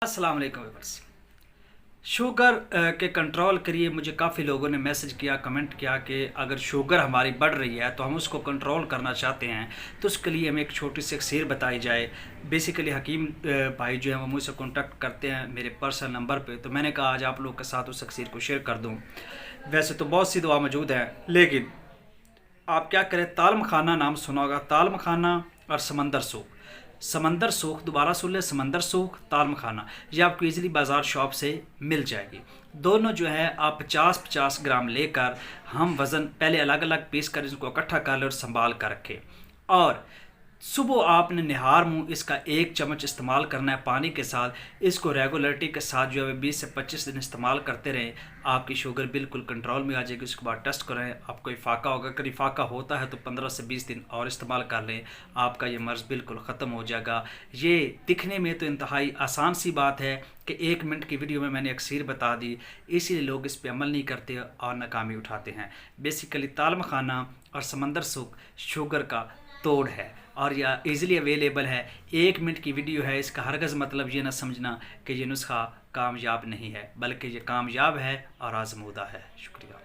अस्सलाम वालेकुम viewers. Sugar के कंट्रोल के लिए मुझे काफ़ी लोगों ने मैसेज किया, कमेंट किया कि अगर शुगर हमारी बढ़ रही है तो हम उसको कंट्रोल करना चाहते हैं, तो उसके लिए हमें एक छोटी सी अक्सर बताई जाए। बेसिकली हकीम भाई जो है वो मुझसे कॉन्टैक्ट करते हैं मेरे पर्सनल नंबर पे, तो मैंने कहा आज आप लोग के साथ उस अक्सर को शेयर कर दूँ। वैसे तो बहुत सी दुआ मौजूद हैं, लेकिन आप क्या करें, तालम खाना नाम सुना होगा, तालम खाना और समंदर सूख। समंदर सूख, दोबारा सुन ले, समंदर सूख तालम खाना, ये आपको इजीली बाज़ार शॉप से मिल जाएगी। दोनों जो है आप 50-50 ग्राम लेकर हम वज़न पहले अलग अलग पीस कर इसको इकट्ठा कर लें और संभाल कर रखें। और सुबह आपने निहार मुँह इसका 1 चम्मच इस्तेमाल करना है पानी के साथ। इसको रेगुलरिटी के साथ जो है 20 से 25 दिन इस्तेमाल करते रहें, आपकी शुगर बिल्कुल कंट्रोल में आ जाएगी। उसके बाद टेस्ट करें, आपको इफाका होगा, अगर इफाका होता है तो 15 से 20 दिन और इस्तेमाल कर लें, आपका ये मर्ज़ बिल्कुल ख़त्म हो जाएगा। ये दिखने में तो इंतहाई आसान सी बात है कि 1 मिनट की वीडियो में मैंने अक्सर बता दी, इसीलिए लोग इस पर अमल नहीं करते और नाकामी उठाते हैं। बेसिकली तालम खाना और समंदर सूख शुगर का तोड़ है और यह ईज़िली अवेलेबल है। 1 मिनट की वीडियो है, इसका हरगज़ मतलब ये ना समझना कि ये नुस्खा कामयाब नहीं है, बल्कि ये कामयाब है और आजमूदा है। शुक्रिया।